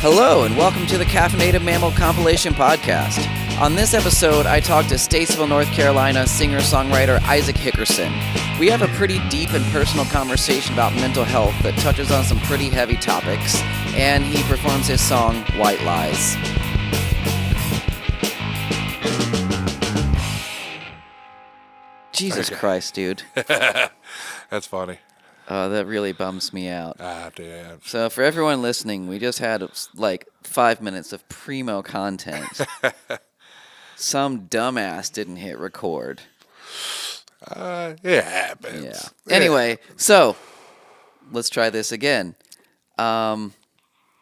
Hello, and welcome to the Caffeinated Mammal Compilation Podcast. On this episode, I talked to Statesville, North Carolina singer-songwriter Isaac Hickerson. We have a pretty deep and personal conversation about mental health that touches on some pretty heavy topics, and he performs his song, White Lies. Jesus Christ, dude. That's funny. That really bums me out. Damn. So for everyone listening, we just had like 5 minutes of primo content. Some dumbass didn't hit record. It happens. Yeah. Anyway, so let's try this again. Got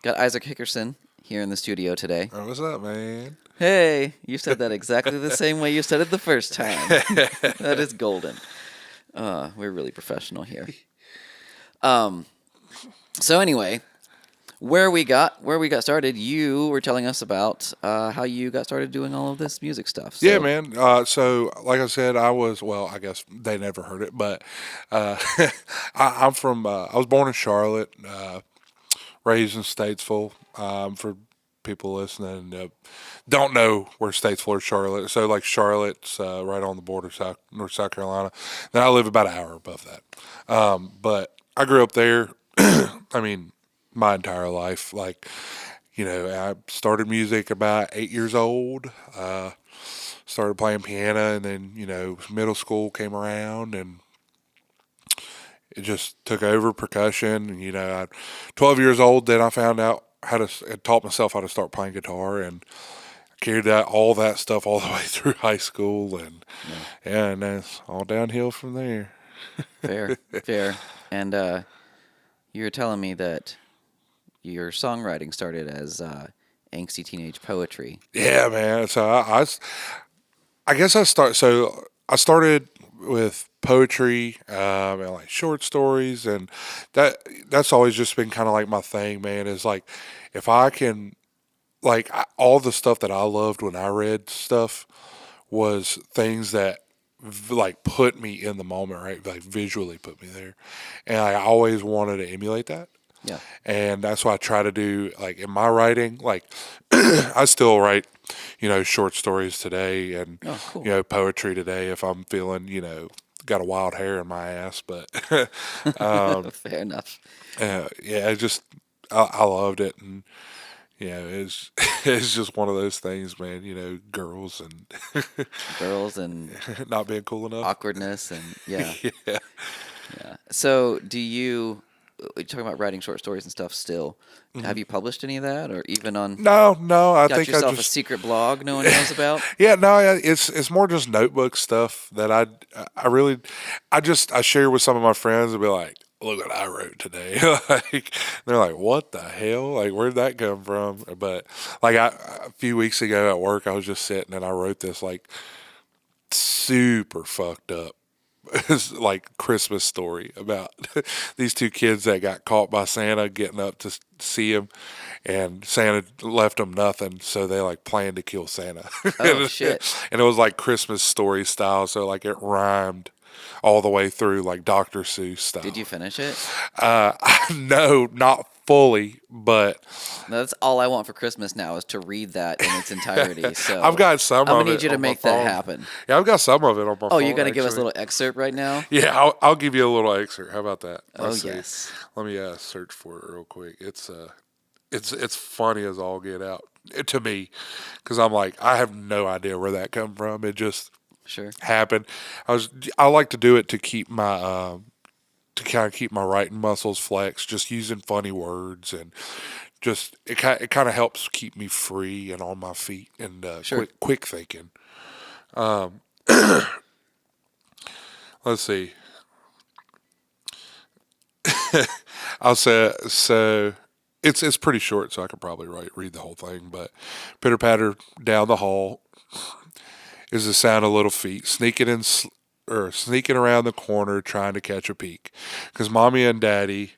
Isaac Hickerson here in the studio today. Oh, what's up, man? Hey, you said that exactly the same way you said it the first time. That is golden. We're really professional here. So anyway, where we got started, you were telling us about how you got started doing all of this music stuff. So. Yeah, man. So like I said, I guess they never heard it, but I'm from. I was born in Charlotte, raised in Statesville. For people listening, don't know where Statesville or Charlotte. So like Charlotte's right on the border, North South Carolina. Then I live about an hour above that. But I grew up there. I mean, my entire life. Like, I started music about 8 years old. Started playing piano, and then middle school came around, and it just took over percussion. And at 12 years old, then I found out taught myself how to start playing guitar, and carried all that stuff all the way through high school, and and it's all downhill from there. Fair. And you were telling me that your songwriting started as angsty teenage poetry. Yeah, man. So I guess I started with poetry and like short stories, and that's always just been kind of like my thing, man. Is like if I can, like all the stuff that I loved when I read stuff was things that like put me in the moment, right? Like visually put me there, and I always wanted to emulate that. Yeah. And that's what I try to do, like in my writing. Like I still write, short stories today, and cool. poetry today if I'm feeling, got a wild hair in my ass. But fair enough. I loved it, and it's just one of those things, man. Girls and not being cool enough, awkwardness, and yeah. yeah. So, you're talking about writing short stories and stuff still. Mm-hmm. Have you published any of that, or even on? No. I got think yourself a secret blog no one knows about. Yeah, no. It's more just notebook stuff that I share with some of my friends and be like, look what I wrote today. Like they're like, what the hell? Like where'd that come from? But like a few weeks ago at work, I was just sitting and I wrote this like super fucked up. It's like Christmas story about these two kids that got caught by Santa getting up to see him, and Santa left them nothing, so they like planned to kill Santa. Oh shit! And it was like Christmas story style, so like it rhymed all the way through, like Dr. Seuss style. Did you finish it? No, not fully, but that's all I want for Christmas now is to read that in its entirety. So I've got some of it. I'm gonna need you to make that happen. Yeah, I've got some of it on my phone. Oh, you're gonna give us a little excerpt right now? Yeah, I'll give you a little excerpt. How about that? Yes. Let me search for it real quick. It's funny as all get out to me, because I'm like, I have no idea where that come from. It just happened. I like to do it to keep my to kind of keep my writing muscles flexed, just using funny words, and just it kind of helps keep me free and on my feet, and quick thinking. Let's see. I'll say so. It's pretty short, so I could probably read the whole thing. But pitter patter down the hall is the sound of little feet sneaking around the corner trying to catch a peek, because Mommy and Daddy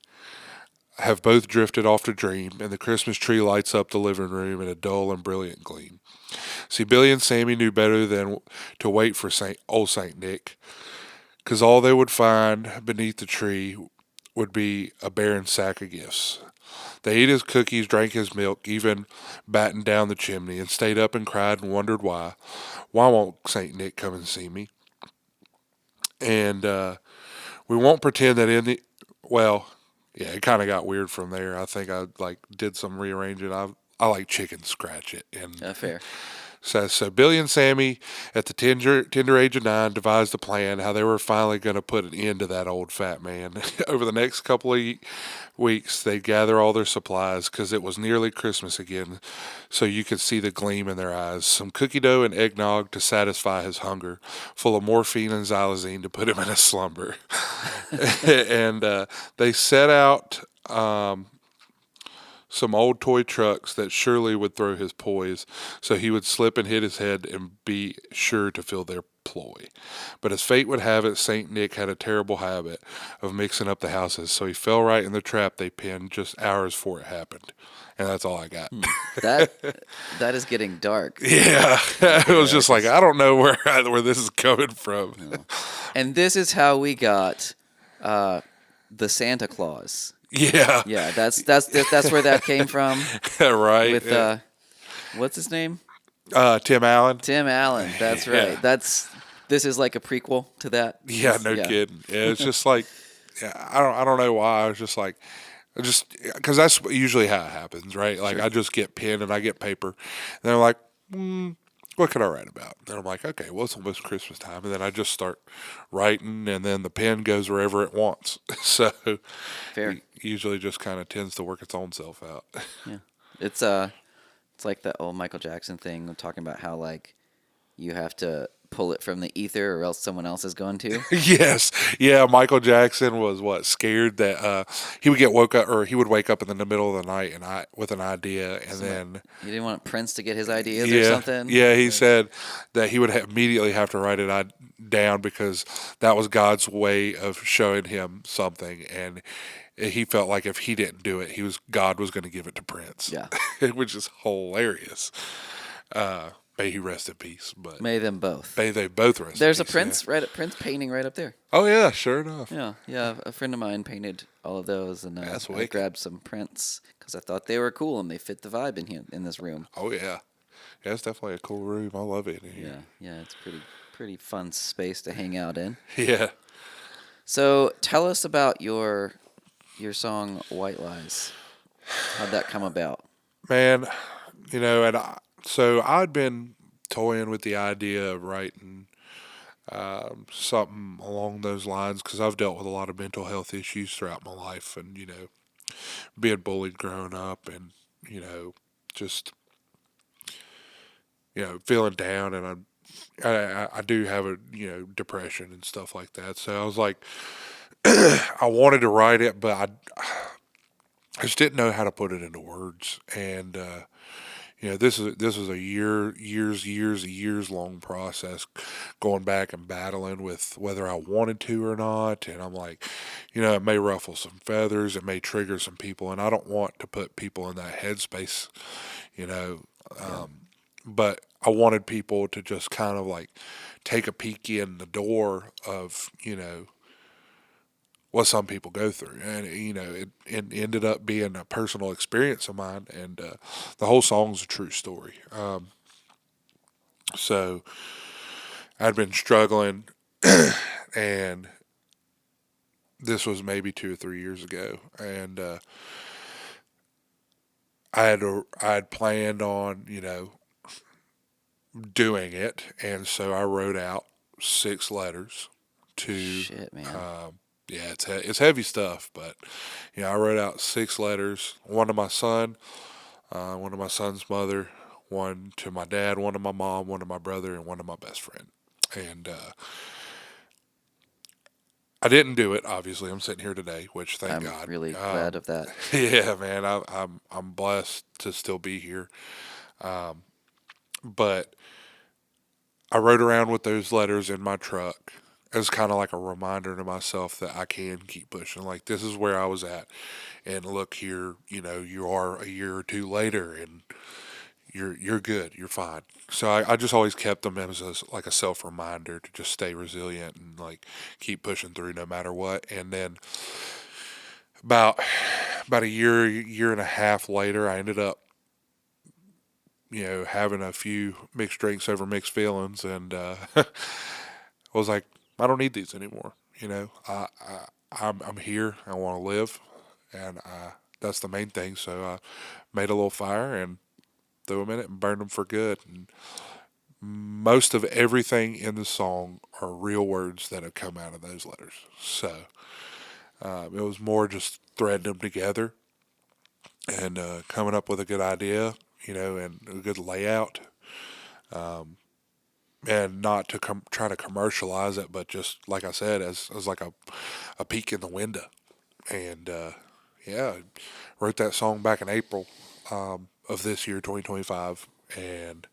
have both drifted off to dream, and the Christmas tree lights up the living room in a dull and brilliant gleam. See, Billy and Sammy knew better than to wait for old Saint Nick, because all they would find beneath the tree would be a barren sack of gifts. They ate his cookies, drank his milk, even battened down the chimney, and stayed up and cried and wondered why. Why won't St. Nick come and see me? And we won't pretend that well, yeah, it kind of got weird from there. I think I like did some rearranging. I like chicken scratch it and Fair. so Billy and Sammy, at the tender age of 9, devised a plan how they were finally going to put an end to that old fat man. Over the next couple of weeks, they'd gather all their supplies because it was nearly Christmas again, so you could see the gleam in their eyes. Some cookie dough and eggnog to satisfy his hunger, full of morphine and xylazine to put him in a slumber. And they set out some old toy trucks that surely would throw his poise, so he would slip and hit his head and be sure to feel their ploy. But as fate would have it, St. Nick had a terrible habit of mixing up the houses, so he fell right in the trap they pinned just hours before it happened. And that's all I got. That is getting dark. Yeah, it was just like, I don't know where this is coming from. No. And this is how we got the Santa Claus. Yeah. Yeah, that's where that came from. Right. With what's his name? Tim Allen. Tim Allen. That's right. Yeah. This is like a prequel to that. Yeah, no kidding. Yeah, it's just like, yeah, I don't know why. I was just like, because that's usually how it happens, right? Like, sure. I just get pen and I get paper, and they're like, what can I write about? And I'm like, okay, well, it's almost Christmas time, and then I just start writing, and then the pen goes wherever it wants. So, fair. It usually just kind of tends to work its own self out. Yeah, it's like that old Michael Jackson thing of talking about how like you have to pull it from the ether or else someone else is going to. Yes. Yeah, Michael Jackson was scared that he would get woke up, or he would wake up in the middle of the night with an idea, and then you didn't want Prince to get his ideas or something. Yeah, he said that he would immediately have to write it down because that was God's way of showing him something, and he felt like if he didn't do it, God was going to give it to Prince. Yeah, which is hilarious. May he rest in peace. But may them both. May they both rest. There's in a peace, Prince Prince painting right up there. Oh yeah, sure enough. Yeah. A friend of mine painted all of those, and I grabbed some prints because I thought they were cool and they fit the vibe in this room. Oh yeah, it's definitely a cool room. I love it in here. Yeah, it's pretty fun space to hang out in. Yeah. So tell us about your song "White Lies." How'd that come about? Man, so I'd been toying with the idea of writing something along those lines because I've dealt with a lot of mental health issues throughout my life, and being bullied growing up, and just feeling down, and I do have a depression and stuff like that. So I was like, I wanted to write it, but I just didn't know how to put it into words, and this is a years long process, going back and battling with whether I wanted to or not. And I'm like, it may ruffle some feathers, it may trigger some people, and I don't want to put people in that headspace, but I wanted people to just kind of like take a peek in the door of, what some people go through. And, it ended up being a personal experience of mine, and the whole song's a true story. So I'd been struggling, and this was maybe 2 or 3 years ago, and I had planned on, doing it, and so I wrote out 6 letters to... Shit, man. Yeah, it's heavy stuff, but I wrote out 6 letters. One to my son, one to my son's mother, one to my dad, one to my mom, one to my brother, and one to my best friend. And I didn't do it. Obviously, I'm sitting here today, which thank God. I'm really glad of that. Yeah, man, I'm blessed to still be here. But I rode around with those letters in my truck. It was kind of like a reminder to myself that I can keep pushing. Like, this is where I was at. And look here, you are a year or 2 later, and you're good. You're fine. So I just always kept them as like a self-reminder to just stay resilient and, like, keep pushing through no matter what. And then about about a year and a half later, I ended up, having a few mixed drinks over mixed feelings, and I was like, I don't need these anymore. I'm here. I want to live, and that's the main thing. So I made a little fire and threw them in it and burned them for good. And most of everything in the song are real words that have come out of those letters. So it was more just threading them together and coming up with a good idea, and a good layout, and not to try to commercialize it, but just like I said, as like a peek in the window. And yeah, I wrote that song back in April of this year, 2025, and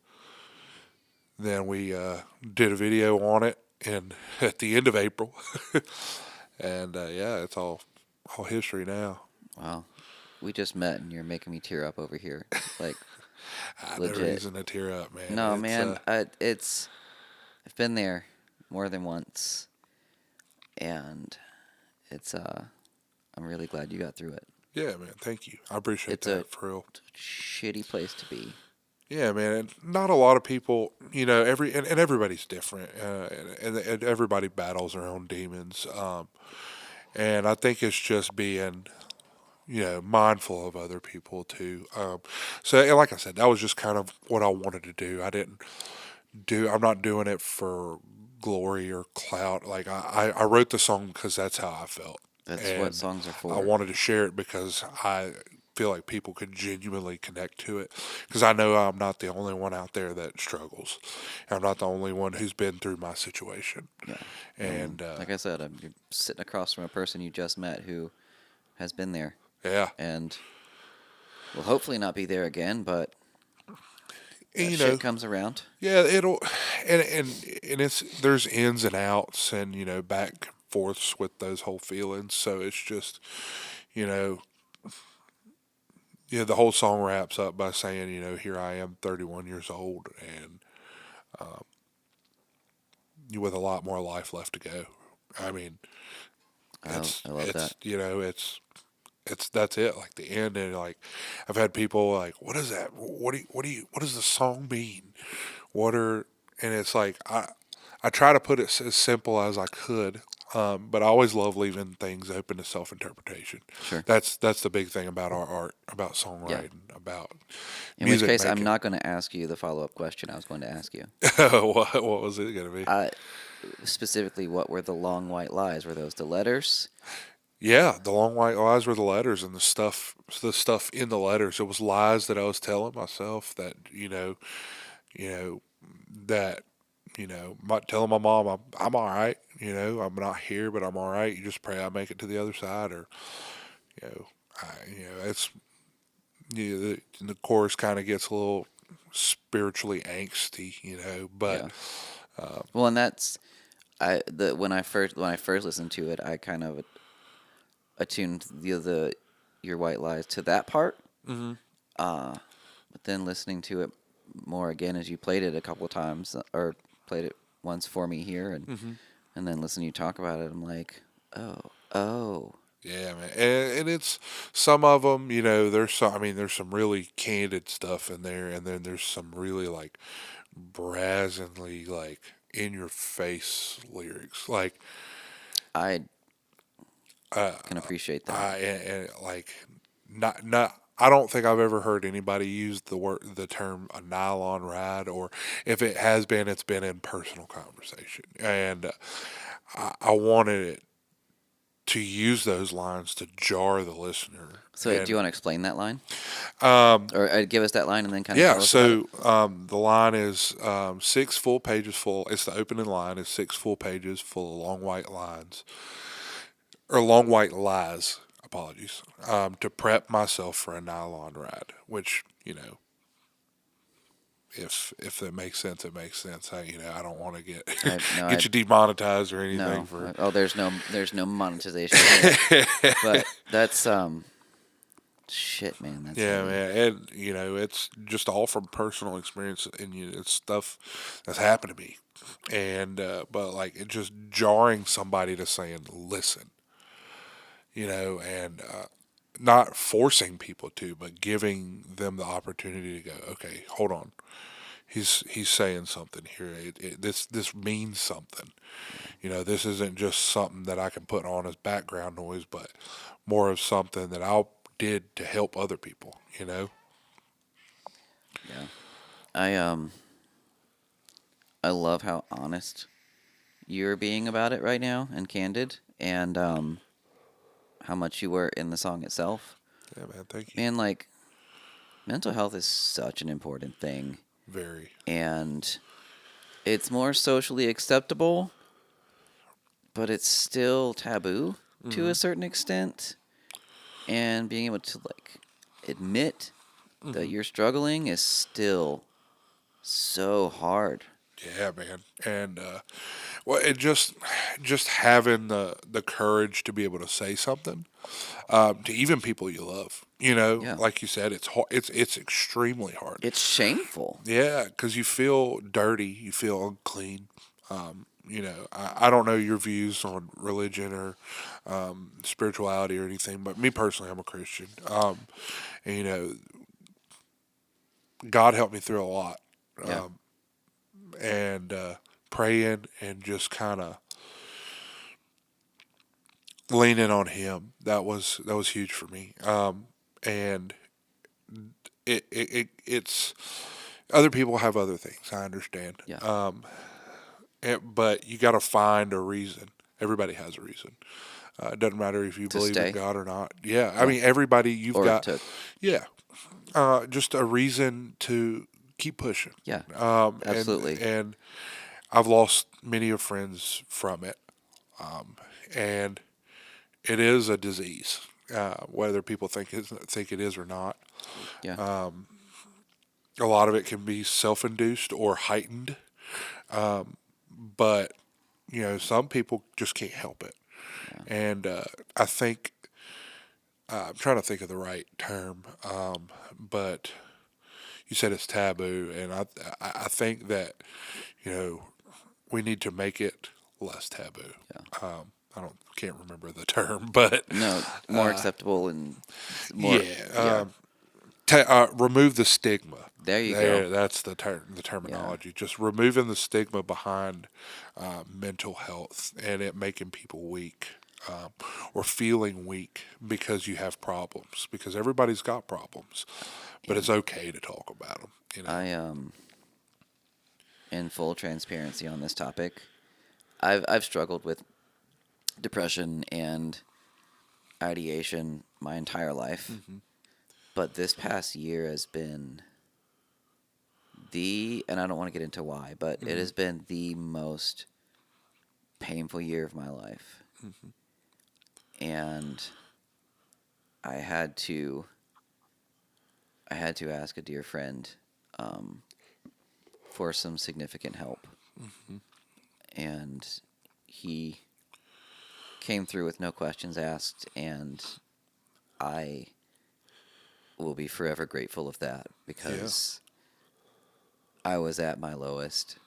then we did a video on it, and at the end of April, and yeah, it's all history now. Wow. We just met and you're making me tear up over here. Like, No legit. reason to tear up, man. No, It's, man. I've been there more than once. And I'm really glad you got through it. Yeah, man. Thank you. I appreciate It's that a for real. shitty place to be. Yeah, man. And not a lot of people, and everybody's different, and everybody battles their own demons. And I think it's just being, mindful of other people too. So, and like I said, that was just kind of what I wanted to do. I'm not doing it for glory or clout. Like I wrote the song because that's how I felt. That's And what songs are for. I wanted to share it because I feel like people could genuinely connect to it. Because I know I'm not the only one out there that struggles. I'm not the only one who's been through my situation. Yeah. And like I said, you're sitting across from a person you just met who has been there. yeah, And will hopefully not be there again, but and, shit comes around. yeah, it'll, and there's ins and outs, and back and forths with those whole feelings. So it's just, you know, the whole song wraps up by saying, here I am, 31 years old, and with a lot more life left to go. I mean, I love that. it's that's it. Like the end, and like I've had people like, what is that? What does the song mean? And it's like I try to put it as simple as I could. But I always love leaving things open to self interpretation. Sure. That's the big thing about our art, about songwriting, about In which music case, I'm making. not going to ask you the follow-up question I was going to ask you. what was it going to be? Specifically, what were the long white lies? Were those the letters? Yeah, the long white lies were the letters, and the stuff in the letters. It was lies that I was telling myself that that telling my mom I'm all right. I'm not here, but I'm all right. You just pray I make it to the other side, or it's the chorus kind of gets a little spiritually angsty, but Yeah. Well, and that's when I first listened to it, I kind of attuned your white lies to that part. Mm-hmm. But then listening to it more again as you played it a couple of times, or played it once for me here, and then listening to you talk about it, I'm like, oh. Yeah, man, and it's some of them. There's some. I mean, there's some really candid stuff in there, and then there's some really like brazenly like in your face lyrics. Like I can appreciate that. and like not. I don't think I've ever heard anybody use the term a nylon ride, or if it has been, it's been in personal conversation, and I wanted it to use those lines to jar the listener. So, do you want to explain that line? Or give us that line and then kind of Yeah, tell us so about it? the line is 6 full pages full. It's the opening line is 6 full pages full of long white lines, or long white lies, apologies, to prep myself for a nylon ride, which, if it makes sense, it makes sense. I don't want to get get you demonetized or anything No. for. There's no monetization here. But that's shit, man. That's Yeah, heavy. man, and it's just all from personal experience, and it's stuff that's happened to me, and but like it's just jarring somebody to saying, "Listen, and not forcing people to, but giving them the opportunity to go, okay, hold on. He's saying something here. This means something. This isn't just something that I can put on as background noise, but more of something that I did to help other people. Yeah. I I love how honest you're being about it right now and candid, and how much you were in the song itself. Yeah, man. Thank you. Man, like, mental health is such an important thing, Very. and it's more socially acceptable, but it's still taboo to Hmm. a certain extent. And being able to, like, admit that Hmm. you're struggling is still so hard. Yeah, man. And well, it just having the courage to be able to say something to even people you love. Yeah. Like you said, it's hard. It's extremely hard. It's shameful. Yeah, because you feel dirty, you feel unclean. I don't know your views on religion or spirituality or anything, but me personally, I'm a Christian. And, God helped me through a lot. Yeah. Um, and praying and just kind of leaning on Him, that was huge for me. And it's other people have other things. I understand. Yeah. But you got to find a reason. Everybody has a reason. It doesn't matter if you To believe in stay. God or not. Yeah, I Yeah. mean everybody. You've Or got to, yeah, just a reason to keep pushing. yeah, And absolutely. and I've lost many of friends from it, and it is a disease. Whether people think it is or not, Yeah. a lot of it can be self-induced or heightened. But some people just can't help it. Yeah. And I think I'm trying to think of the right term, but you said it's taboo, and I think that you know we need to make it less taboo. Yeah. I don't can't remember the term, but No, more acceptable and more. yeah, Yeah. remove the stigma. There you go. That's the Yeah. terminology. Just removing the stigma behind mental health and it making people weak. Or feeling weak because you have problems, because everybody's got problems, but Yeah. it's okay to talk about them. I in full transparency on this topic, I've struggled with depression and ideation my entire life, but this past year has been and I don't want to get into why, but it has been the most painful year of my life. And I had to ask a dear friend um, for some significant help, and he came through with no questions asked, and I will be forever grateful of that Yeah, because I was at my lowest,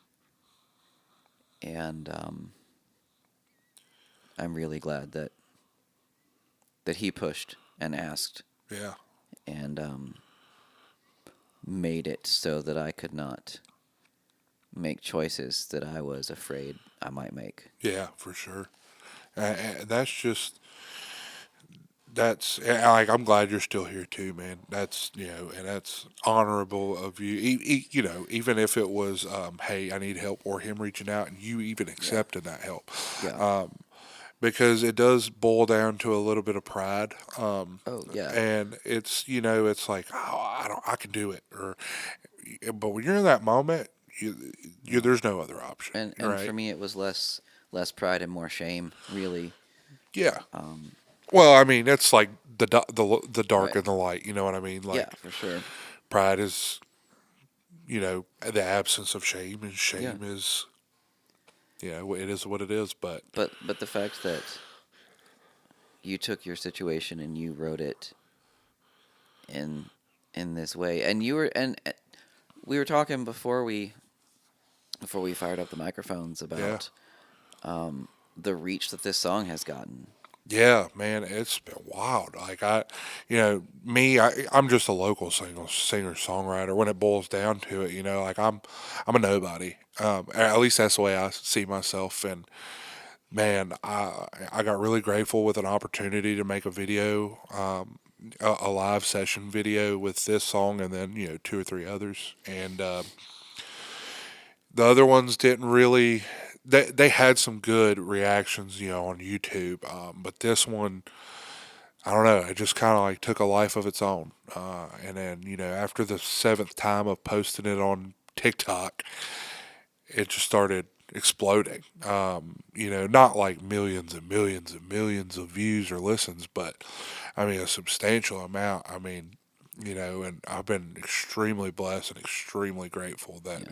and I'm really glad that he pushed and asked yeah, and made it so that I could not make choices that I was afraid I might make. yeah, for sure. That's like I'm glad you're still here too, man. That's and that's honorable of you. Even if it was, hey, I need help, or him reaching out and you even Yeah. accepting that help, Yeah. because it does boil down to a little bit of pride, Oh, yeah. and it's like, oh, I can do it, but when you're in that moment, Yeah. there's no other option, And for right? me, it was less pride and more shame, really. Yeah. Um, Well, I mean, it's like the dark right. and the light. You know what I mean? Yeah, Like for sure. pride is the absence of shame, and Yeah. shame is it is what it is. But But the fact that you took your situation and you wrote it in in this way, and you were and we were talking before we fired up the microphones yeah, about the reach that this song has gotten. Yeah, man, it's been wild. Like I'm just a local singer songwriter. When it boils down to it, like I'm a nobody. At least that's the way I see myself. And man, I got really grateful with an opportunity to make a video, a live session video with this song, and then two or three others. And the other ones didn't really. They had some good reactions, on YouTube. But this one, I don't know. It just kind of like took a life of its own. And then, after the seventh time of posting it on TikTok, it just started exploding. Not like millions and millions and millions of views or listens, but I mean, a substantial amount. I mean, and I've been extremely blessed and extremely grateful that Yeah.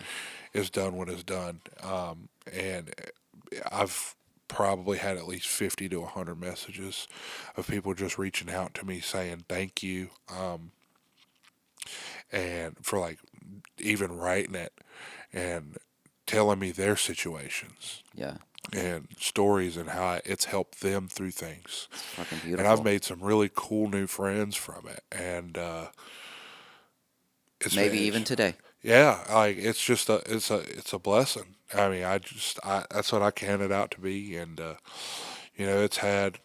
it's done what it's done. And I've probably had at least 50 to 100 messages of people just reaching out to me saying thank you, and for like even writing it and telling me their situations Yeah. and stories and how it's helped them through things. It's fucking And I've beautiful. made some really cool new friends from it. And Maybe even it's today. yeah, like it's a blessing. I mean, that's what I can it out to be. And it's had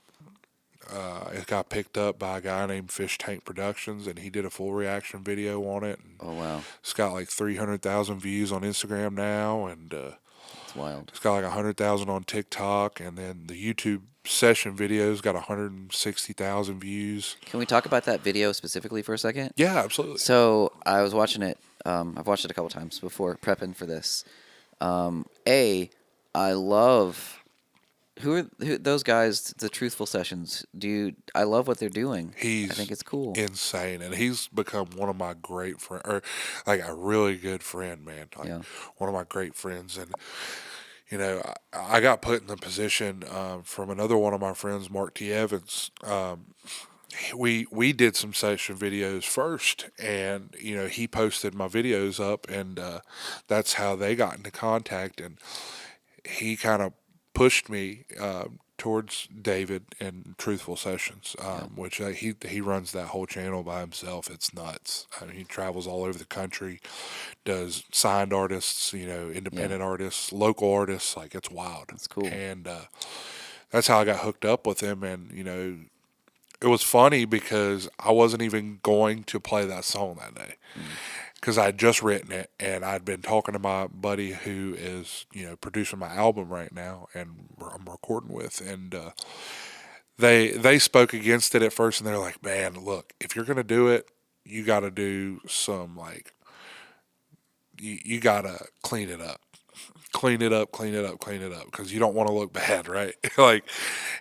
it got picked up by a guy named Fish Tank Productions, and he did a full reaction video on it. And Oh wow, it's got like 300,000 views on Instagram now, and it's wild. it's got like 100,000 on TikTok, and then the YouTube session video's got 160,000 views. Can we talk about that video specifically for a second? Yeah, absolutely. So I was watching it. I've watched it a couple times before prepping for this. I love who those guys. The Truthful Sessions. I love what they're doing. I He's think it's cool. insane, and he's become one of my great friends, or like a really good friend, man. Like Yeah. one of my great friends, and I got put in the position from another one of my friends, Mark T. Evans. We did some session videos first, and he posted my videos up, and that's how they got into contact, and he kind of pushed me towards David and Truthful Sessions, which he runs that whole channel by himself. It's nuts. I mean, he travels all over the country, does signed artists, independent artists, local artists. Like it's wild. That's cool. And that's how I got hooked up with him. And it was funny because I wasn't even going to play that song that day because I had just written it, and I'd been talking to my buddy who is producing my album right now, and I'm recording with, and they spoke against it at first, and they're like, "Man, look, if you're gonna do it, you got to do some like you got to clean it up." Clean it up, clean it up, clean it up, because you don't want to look bad, right? like,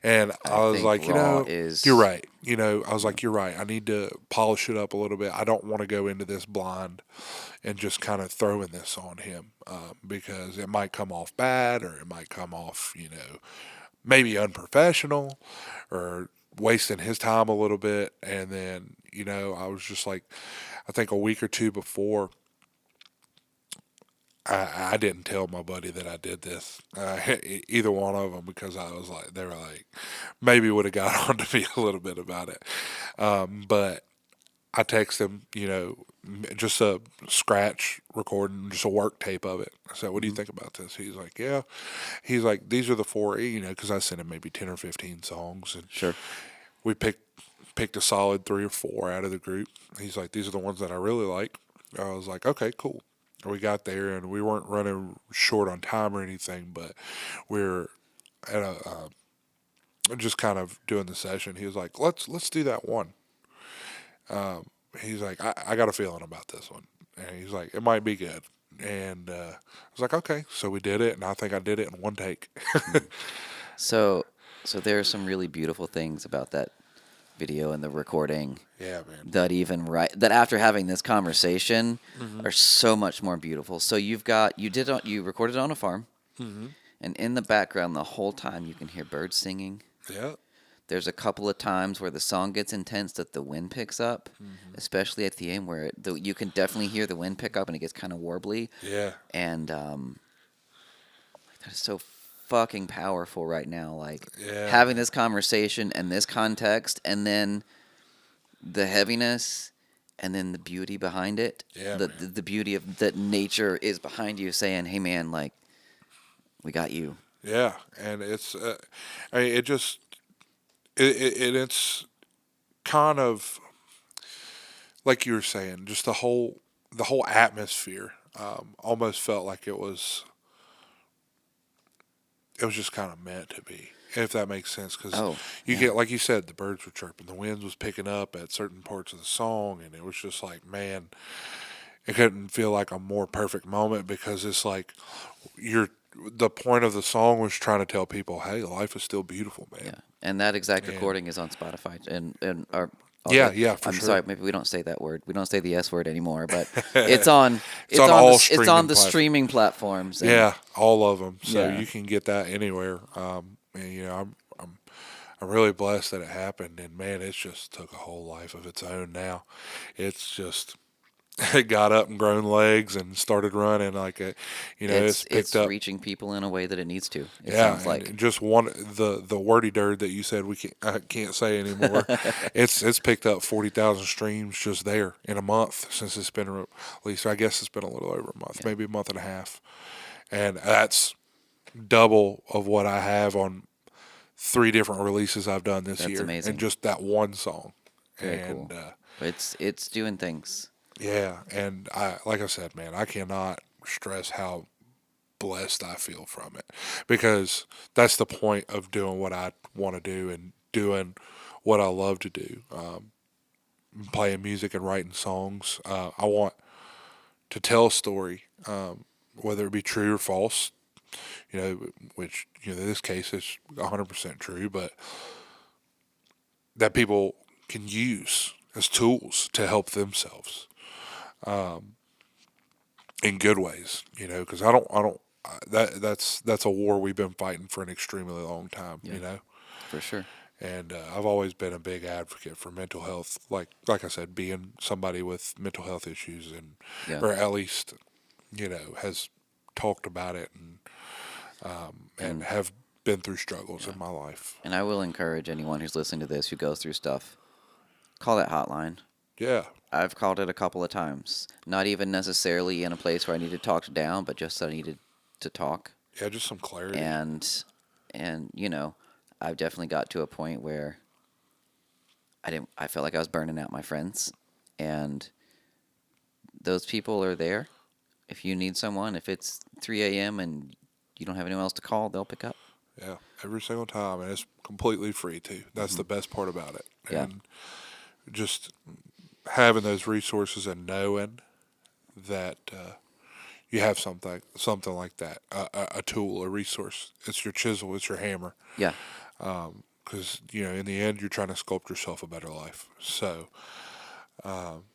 and I was think like, raw is you're right. I was like, you're right. I need to polish it up a little bit. I don't want to go into this blind and just kind of throwing this on him because it might come off bad, or it might come off, maybe unprofessional, or wasting his time a little bit. And then, I was just like, I think a week or two before, I didn't tell my buddy that I did this, either one of them, because I was like, they were like, maybe would have got on to me a little bit about it. But I text him, just a scratch recording, just a work tape of it. I said, what do you think about this? He's like, yeah. He's like, these are the four, because I sent him maybe 10 or 15 songs, and sure. we picked a solid 3 or 4 out of the group. He's like, these are the ones that I really like. I was like, okay, cool. We got there, and we weren't running short on time or anything, but we were at just kind of doing the session. He was like, let's do that one. He's like, I got a feeling about this one, and he's like, it might be good. And I was like, okay, so we did it, and I think I did it in one take. So there are some really beautiful things about that video and the recording Yeah, man. that after having this conversation are so much more beautiful. So you recorded it on a farm, and in the background the whole time you can hear birds singing. Yeah. There's a couple of times where the song gets intense that the wind picks up, especially at the end where you can definitely hear the wind pick up and it gets kind of warbly. Yeah. And that is so fucking powerful right now. Like Yeah. having this conversation and this context, and then the heaviness, and then the beauty behind it. Yeah, The beauty of that nature is behind you, saying, "Hey, man, like we got you." Yeah, and it's, I mean, it just, it's kind of like you were saying, just the whole atmosphere, almost felt like it was just kind of meant to be, if that makes sense. Because Oh, you yeah. get, like you said, the birds were chirping, the wind was picking up at certain parts of the song, and it was just like, man, it couldn't feel like a more perfect moment, because it's like the point of the song was trying to tell people, hey, life is still beautiful, man. Yeah, and that exact And recording is on Spotify and our. yeah, yeah, for I'm sure. sorry, maybe we don't say that word. We don't say the S word anymore, but it's on. It's on all it's on streaming the streaming platforms. And, Yeah, all of them. So Yeah. you can get that anywhere. And I'm really blessed that it happened. And man, it's just took a whole life of its own now. It's just it got up and grown legs and started running like it's picked it's up. reaching people in a way that it needs to. It Yeah, sounds and like. just one the wordy dirt that you said I can't say anymore. It's picked up 40,000 streams just there in a month since it's been released. I guess it's been a little over a month, maybe a month and a half, and that's double of what I have on 3 different releases I've done this That's year, amazing. and just that one song. Very And cool. It's doing things. yeah, and like I said, man, I cannot stress how blessed I feel from it, because that's the point of doing what I want to do and doing what I love to do. Playing music and writing songs. I want to tell a story, whether it be true or false. Which in this case is 100% true, but that people can use as tools to help themselves, in good ways. Because that's a war we've been fighting for an extremely long time. Yeah. For sure. And I've always been a big advocate for mental health. Like I said, being somebody with mental health issues, and Yeah. or at least has talked about it and have been through struggles in my life. And I will encourage anyone who's listening to this who goes through stuff, call that hotline. Yeah, I've called it a couple of times. Not even necessarily in a place where I needed talked down, but just I needed to talk. yeah, just some clarity. And I've definitely got to a point where I felt like I was burning out my friends, and those people are there. If you need someone, if it's 3 a.m. and you don't have anyone else to call, they'll pick up. Yeah, every single time, and it's completely free too. That's the best part about it. Yeah. And just having those resources and knowing that you have something like that, a tool, a resource. It's your chisel, it's your hammer. Yeah. Because in the end, you're trying to sculpt yourself a better life. So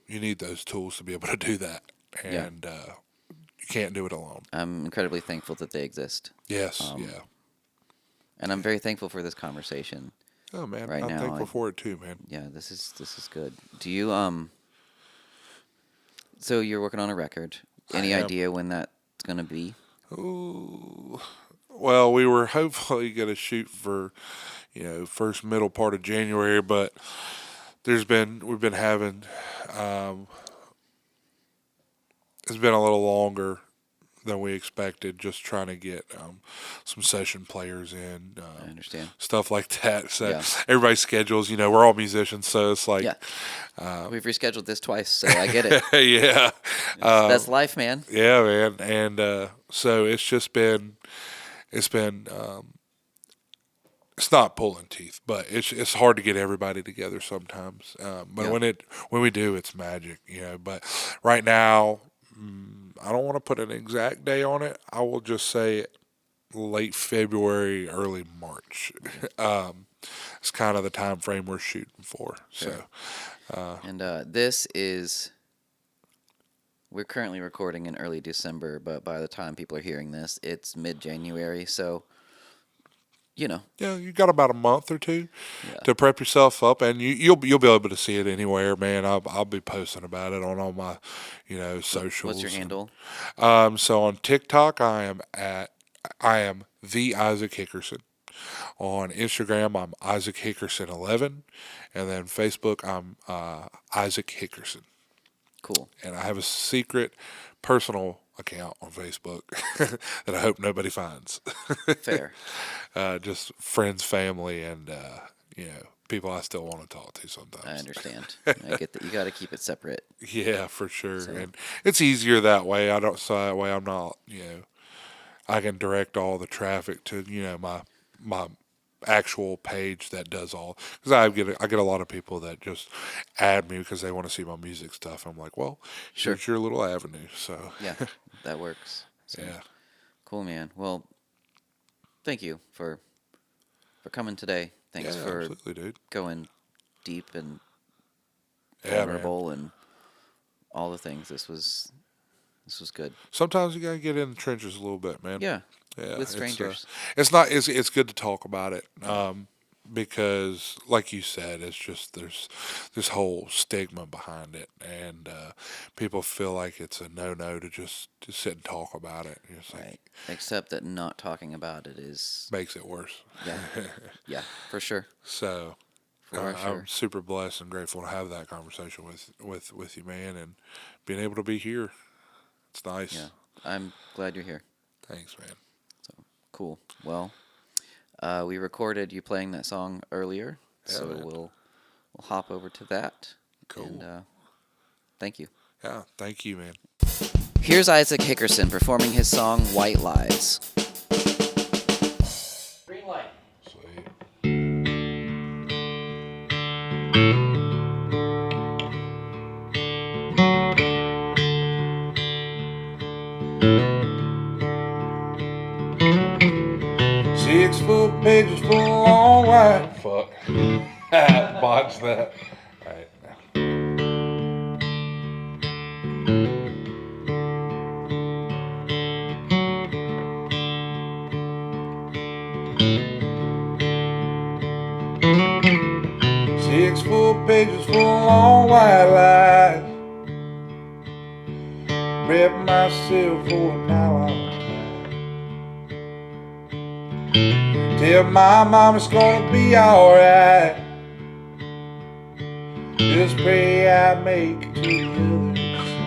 you need those tools to be able to do that, and you can't do it alone. I'm incredibly thankful that they exist. Yes, yeah. And I'm very thankful for this conversation. Oh man, right I'm now, thankful for it too, man. Yeah, this is good. Do you so you're working on a record. Any idea when that's gonna be? Ooh. Well, we were hopefully gonna shoot for, first middle part of January, but we've been having, it's been a little longer than we expected, just trying to get some session players in, I understand. stuff like that. So Yeah. everybody's schedules, we're all musicians, so it's like, We've rescheduled this twice, so I get it. yeah, That's life, man. yeah, man, and so it's not pulling teeth, but it's hard to get everybody together sometimes. But Yeah. when we do, it's magic, But right now, I don't want to put an exact day on it. I will just say late February, early March. It's kind of the time frame we're shooting for. So, And we're currently recording in early December, but by the time people are hearing this, it's mid-January. So, yeah, you got about a month or two Yeah. to prep yourself up, and you'll be able to see it anywhere, man. I'll be posting about it on all my, socials. What's your handle? So on TikTok, I am at I am the Isaac Hickerson. On Instagram, I'm Isaac Hickerson 11, and then Facebook, I'm Isaac Hickerson. Cool. And I have a secret personal account on Facebook that I hope nobody finds. Fair. Just friends, family, and people I still want to talk to I sometimes. understand. I get that you got to keep it separate. Yeah, for sure. So- And it's easier that way. I don't. So that way, I'm not. I can direct all the traffic to my actual page that does all, because I get a lot of people that just add me because they want to see my music stuff. I'm like, well, Sure. here's your little avenue. So Yeah, that works. So, yeah, cool, man. Well, thank you for coming today. Thanks yeah, for absolutely, dude. going deep and Yeah, man. vulnerable and all the things. This was good. Sometimes you gotta get in the trenches a little bit, man. Yeah, Yeah, with strangers. It's not. It's good to talk about it. Because, like you said, it's just there's this whole stigma behind it, and people feel like it's a no to just sit and talk about it. It's like, Right. Except that not talking about it is makes it worse. yeah, yeah, for sure. So For sure. I'm super blessed and grateful to have that conversation with you, man, and being able to be here. It's nice. Yeah, I'm glad you're here. Thanks, man. Cool. Well, we recorded you playing that song earlier, so man. we'll hop over to that. Cool. And thank you. Yeah, thank you, man. Here's Isaac Hickerson performing his song "White Lies." Green light. Sweet. Six foot pages full of long white. Fuck. Botch that. Alright. Six full pages full of long white lies. Prep myself for an hour. Tell my mom it's gonna be alright. Just pray I make it to the other side.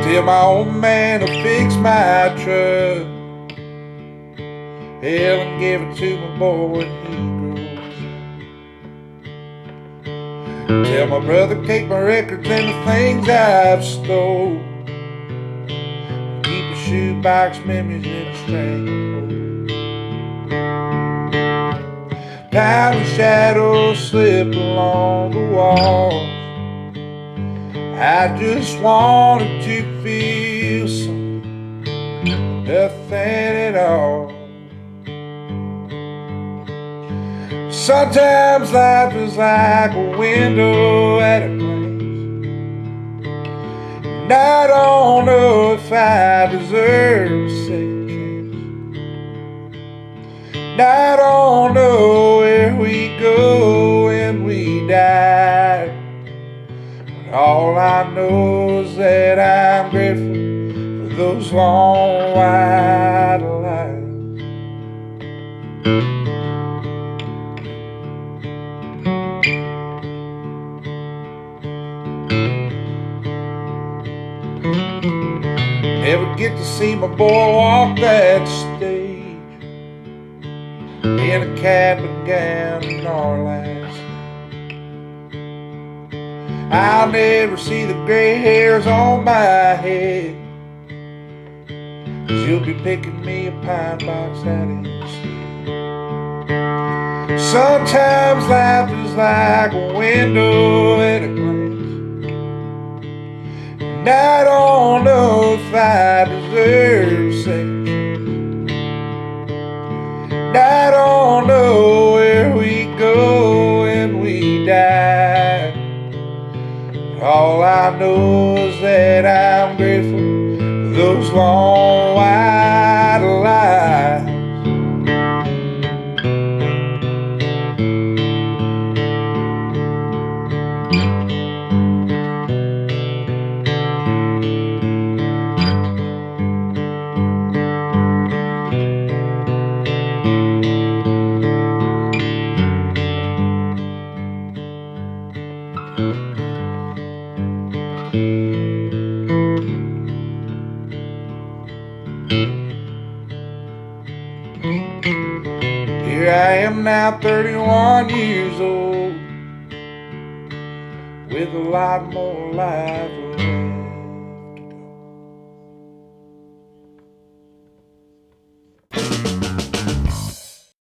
Tell my old man to fix my truck. Hell, and give it to my boy when he grows. Tell my brother take my records and the things I've stole. Keep the shoebox memories in the stranglehold. Time and shadows slip along the walls. I just wanted to feel something, nothing at all. Sometimes life is like a window at a glance, and I don't know if I deserve a second chance. And I don't know where we go when we die, but all I know is that I'm grateful for those long white lies. Never get to see my boy walk that stage in a cap and gown and our last. I'll never see the gray hairs on my head, 'cause you'll be picking me a pine box out instead. Sometimes life is like a window at a glance, and I don't know if I deserve a second chance. And I don't know where we go when we die, but all I know is that I'm grateful for those long white lies. am now 31 years old, with a lot more life